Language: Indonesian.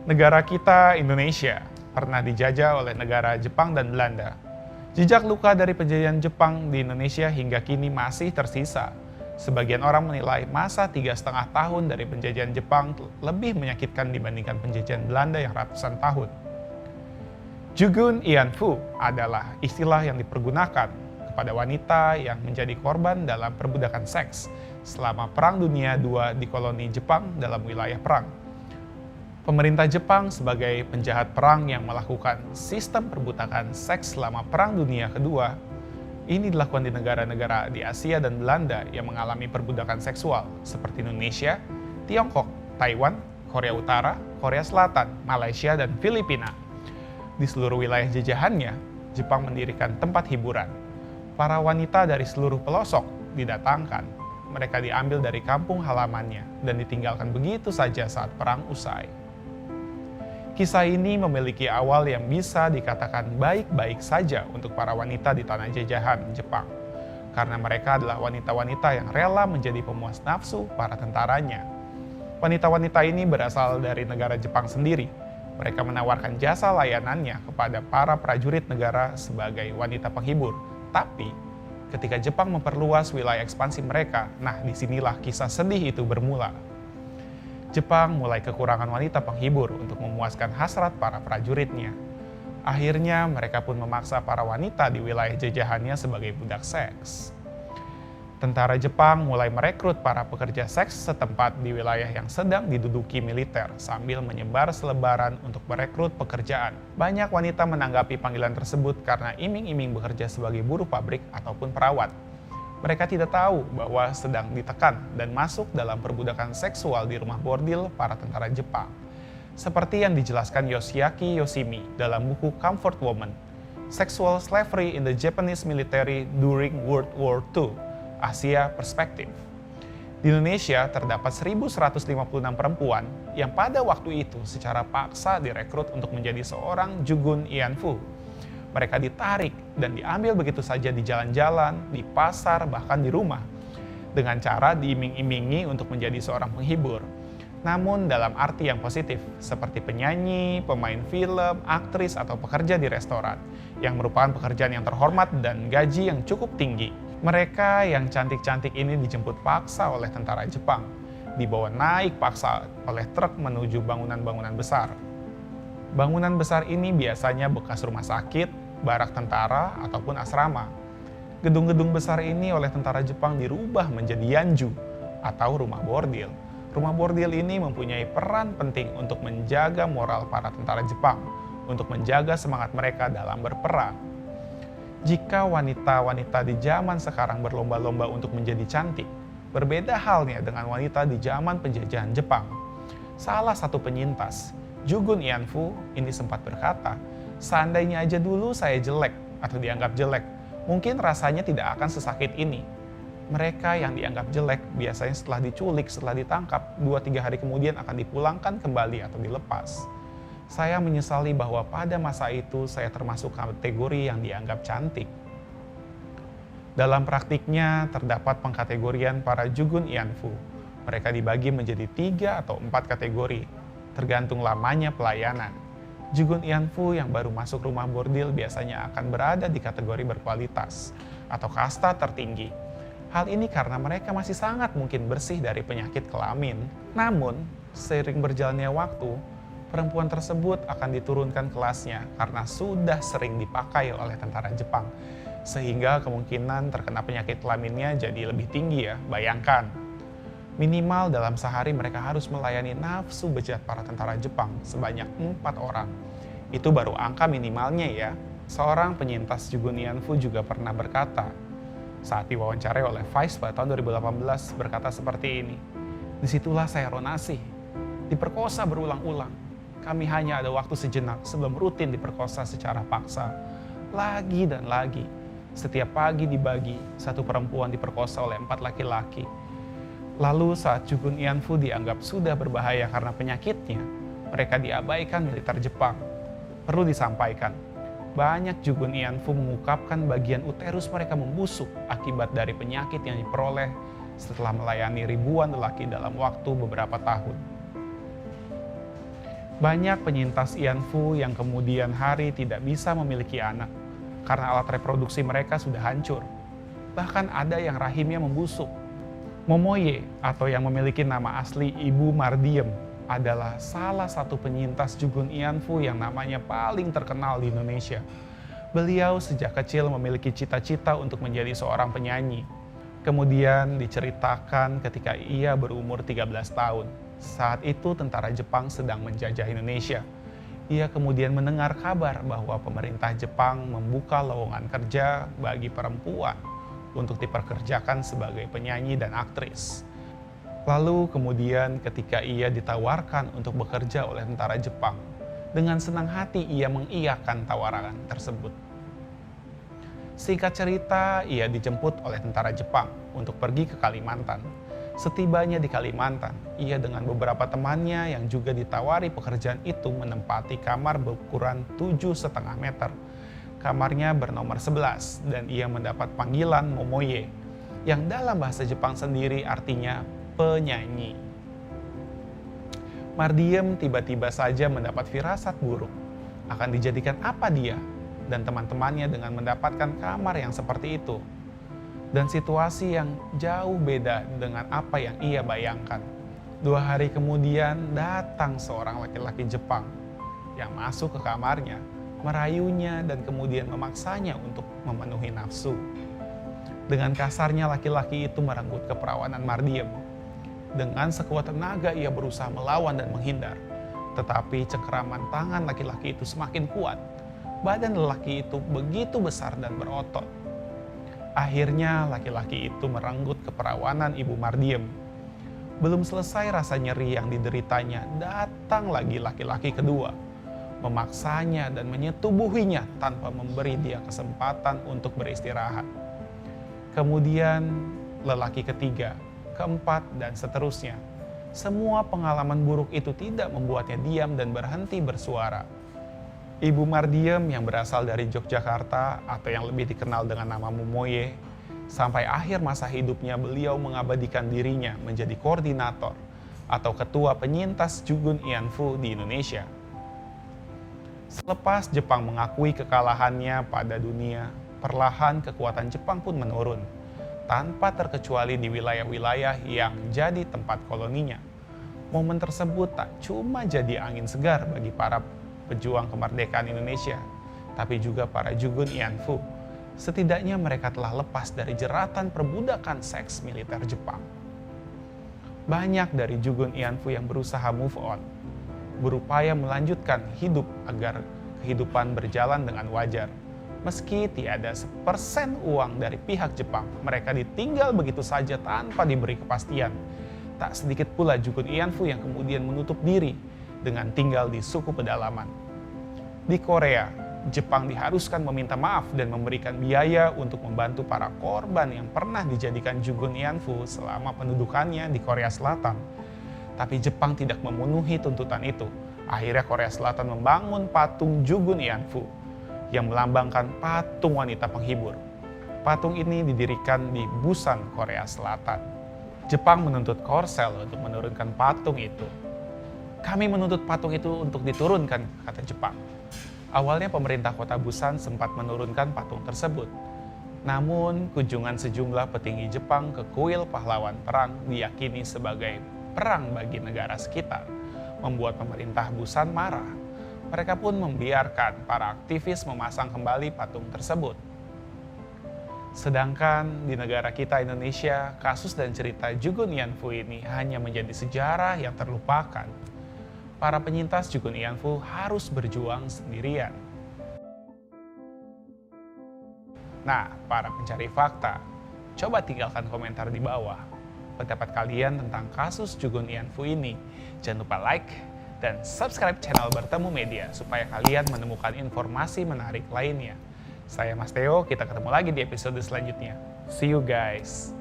Negara kita, Indonesia, pernah dijajah oleh negara Jepang dan Belanda. Jejak luka dari penjajahan Jepang di Indonesia hingga kini masih tersisa. Sebagian orang menilai masa 3,5 tahun dari penjajahan Jepang lebih menyakitkan dibandingkan penjajahan Belanda yang ratusan tahun. Jugun Ianfu adalah istilah yang dipergunakan kepada wanita yang menjadi korban dalam perbudakan seks selama Perang Dunia II di koloni Jepang dalam wilayah perang. Pemerintah Jepang sebagai penjahat perang yang melakukan sistem perbudakan seks selama Perang Dunia Kedua, ini dilakukan di negara-negara di Asia dan Belanda yang mengalami perbudakan seksual seperti Indonesia, Tiongkok, Taiwan, Korea Utara, Korea Selatan, Malaysia, dan Filipina. Di seluruh wilayah jajahannya, Jepang mendirikan tempat hiburan. Para wanita dari seluruh pelosok didatangkan. Mereka diambil dari kampung halamannya dan ditinggalkan begitu saja saat perang usai. Kisah ini memiliki awal yang bisa dikatakan baik-baik saja untuk para wanita di tanah jajahan Jepang, karena mereka adalah wanita-wanita yang rela menjadi pemuas nafsu para tentaranya. Wanita-wanita ini berasal dari negara Jepang sendiri. Mereka menawarkan jasa layanannya kepada para prajurit negara sebagai wanita penghibur. Tapi, ketika Jepang memperluas wilayah ekspansi mereka, nah disinilah kisah sedih itu bermula. Jepang mulai kekurangan wanita penghibur untuk memuaskan hasrat para prajuritnya. Akhirnya mereka pun memaksa para wanita di wilayah jajahannya sebagai budak seks. Tentara Jepang mulai merekrut para pekerja seks setempat di wilayah yang sedang diduduki militer sambil menyebar selebaran untuk merekrut pekerjaan. Banyak wanita menanggapi panggilan tersebut karena iming-iming bekerja sebagai buruh pabrik ataupun perawat. Mereka tidak tahu bahwa sedang ditekan dan masuk dalam perbudakan seksual di rumah bordil para tentara Jepang. Seperti yang dijelaskan Yoshiaki Yoshimi dalam buku Comfort Woman, Sexual Slavery in the Japanese Military During World War II, Asia Perspective. Di Indonesia terdapat 1.156 perempuan yang pada waktu itu secara paksa direkrut untuk menjadi seorang Jugun Ianfu. Mereka ditarik dan diambil begitu saja di jalan-jalan, di pasar, bahkan di rumah, dengan cara diiming-imingi untuk menjadi seorang penghibur. Namun dalam arti yang positif, seperti penyanyi, pemain film, aktris, atau pekerja di restoran, yang merupakan pekerjaan yang terhormat dan gaji yang cukup tinggi. Mereka yang cantik-cantik ini dijemput paksa oleh tentara Jepang, dibawa naik paksa oleh truk menuju bangunan-bangunan besar. Bangunan besar ini biasanya bekas rumah sakit, barak tentara, ataupun asrama. Gedung-gedung besar ini oleh tentara Jepang dirubah menjadi yanju atau rumah bordil. Rumah bordil ini mempunyai peran penting untuk menjaga moral para tentara Jepang, untuk menjaga semangat mereka dalam berperang. Jika wanita-wanita di zaman sekarang berlomba-lomba untuk menjadi cantik, berbeda halnya dengan wanita di zaman penjajahan Jepang. Salah satu penyintas, Jugun Ianfu, ini sempat berkata, "Seandainya aja dulu saya jelek atau dianggap jelek, mungkin rasanya tidak akan sesakit ini." Mereka yang dianggap jelek biasanya setelah diculik, setelah ditangkap, 2-3 hari kemudian akan dipulangkan kembali atau dilepas. Saya menyesali bahwa pada masa itu saya termasuk kategori yang dianggap cantik. Dalam praktiknya terdapat pengkategorian para Jugun Ianfu. Mereka dibagi menjadi 3 atau 4 kategori, tergantung lamanya pelayanan. Jugun Ianfu yang baru masuk rumah bordil biasanya akan berada di kategori berkualitas atau kasta tertinggi. Hal ini karena mereka masih sangat mungkin bersih dari penyakit kelamin. Namun, seiring berjalannya waktu, perempuan tersebut akan diturunkan kelasnya karena sudah sering dipakai oleh tentara Jepang. Sehingga kemungkinan terkena penyakit kelaminnya jadi lebih tinggi ya, bayangkan. Minimal dalam sehari mereka harus melayani nafsu bejat para tentara Jepang sebanyak 4 orang. Itu baru angka minimalnya ya. Seorang penyintas Jugun Ianfu juga pernah berkata, saat diwawancarai oleh Vice pada tahun 2018 berkata seperti ini, "Disitulah saya ronasi, diperkosa berulang-ulang. Kami hanya ada waktu sejenak sebelum rutin diperkosa secara paksa. Lagi dan lagi, setiap pagi dibagi, satu perempuan diperkosa oleh 4 laki-laki. Lalu saat Jugun Ianfu dianggap sudah berbahaya karena penyakitnya, mereka diabaikan militer Jepang. Perlu disampaikan, banyak Jugun Ianfu mengungkapkan bagian uterus mereka membusuk akibat dari penyakit yang diperoleh setelah melayani ribuan lelaki dalam waktu beberapa tahun. Banyak penyintas Ianfu yang kemudian hari tidak bisa memiliki anak karena alat reproduksi mereka sudah hancur. Bahkan ada yang rahimnya membusuk. Momoye atau yang memiliki nama asli Ibu Mardiem adalah salah satu penyintas Jugun Ianfu yang namanya paling terkenal di Indonesia. Beliau sejak kecil memiliki cita-cita untuk menjadi seorang penyanyi. Kemudian diceritakan ketika ia berumur 13 tahun. Saat itu tentara Jepang sedang menjajah Indonesia. Ia kemudian mendengar kabar bahwa pemerintah Jepang membuka lowongan kerja bagi perempuan untuk dipekerjakan sebagai penyanyi dan aktris. Lalu kemudian ketika ia ditawarkan untuk bekerja oleh tentara Jepang, dengan senang hati ia mengiyakan tawaran tersebut. Singkat cerita, ia dijemput oleh tentara Jepang untuk pergi ke Kalimantan. Setibanya di Kalimantan, ia dengan beberapa temannya yang juga ditawari pekerjaan itu menempati kamar berukuran 7,5 meter. Kamarnya bernomor 11 dan ia mendapat panggilan Momoye, yang dalam bahasa Jepang sendiri artinya penyanyi. Mardiem tiba-tiba saja mendapat firasat buruk. Akan dijadikan apa dia dan teman-temannya dengan mendapatkan kamar yang seperti itu? Dan situasi yang jauh beda dengan apa yang ia bayangkan. 2 hari kemudian datang seorang laki-laki Jepang yang masuk ke kamarnya, merayunya dan kemudian memaksanya untuk memenuhi nafsu. Dengan kasarnya laki-laki itu merenggut keperawanan Mardiem. Dengan sekuat tenaga ia berusaha melawan dan menghindar. Tetapi cengkeraman tangan laki-laki itu semakin kuat. Badan lelaki itu begitu besar dan berotot. Akhirnya laki-laki itu merenggut keperawanan Ibu Mardiem. Belum selesai rasa nyeri yang dideritanya, datang lagi laki-laki kedua, memaksanya dan menyetubuhinya tanpa memberi dia kesempatan untuk beristirahat. Kemudian lelaki ketiga, keempat, dan seterusnya. Semua pengalaman buruk itu tidak membuatnya diam dan berhenti bersuara. Ibu Mardiem yang berasal dari Yogyakarta atau yang lebih dikenal dengan nama Momoye, sampai akhir masa hidupnya beliau mengabadikan dirinya menjadi koordinator atau ketua penyintas Jugun Ianfu di Indonesia. Selepas Jepang mengakui kekalahannya pada dunia, perlahan kekuatan Jepang pun menurun, tanpa terkecuali di wilayah-wilayah yang jadi tempat koloninya. Momen tersebut tak cuma jadi angin segar bagi para pejuang kemerdekaan Indonesia, tapi juga para Jugun Ianfu. Setidaknya mereka telah lepas dari jeratan perbudakan seks militer Jepang. Banyak dari Jugun Ianfu yang berusaha move on, berupaya melanjutkan hidup agar kehidupan berjalan dengan wajar. Meski tiada 1% uang dari pihak Jepang, mereka ditinggal begitu saja tanpa diberi kepastian. Tak sedikit pula Jugun Ianfu yang kemudian menutup diri dengan tinggal di suku pedalaman. Di Korea, Jepang diharuskan meminta maaf dan memberikan biaya untuk membantu para korban yang pernah dijadikan Jugun Ianfu selama pendudukannya di Korea Selatan. Tapi Jepang tidak memenuhi tuntutan itu. Akhirnya Korea Selatan membangun patung Jugun Ianfu yang melambangkan patung wanita penghibur. Patung ini didirikan di Busan, Korea Selatan. Jepang menuntut Korsel untuk menurunkan patung itu. Kami menuntut patung itu untuk diturunkan, kata Jepang. Awalnya pemerintah kota Busan sempat menurunkan patung tersebut. Namun, kunjungan sejumlah petinggi Jepang ke kuil pahlawan perang diyakini sebagai perang bagi negara sekitar, membuat pemerintah Busan marah. Mereka pun membiarkan para aktivis memasang kembali patung tersebut. Sedangkan di negara kita Indonesia, kasus dan cerita Jugun Ianfu ini hanya menjadi sejarah yang terlupakan. Para penyintas Jugun Ianfu harus berjuang sendirian. Nah, para pencari fakta, coba tinggalkan komentar di bawah pendapat kalian tentang kasus Jugun Ianfu ini. Jangan lupa like dan subscribe channel Bertemu Media supaya kalian menemukan informasi menarik lainnya. Saya Mas Theo, kita ketemu lagi di episode selanjutnya. See you guys!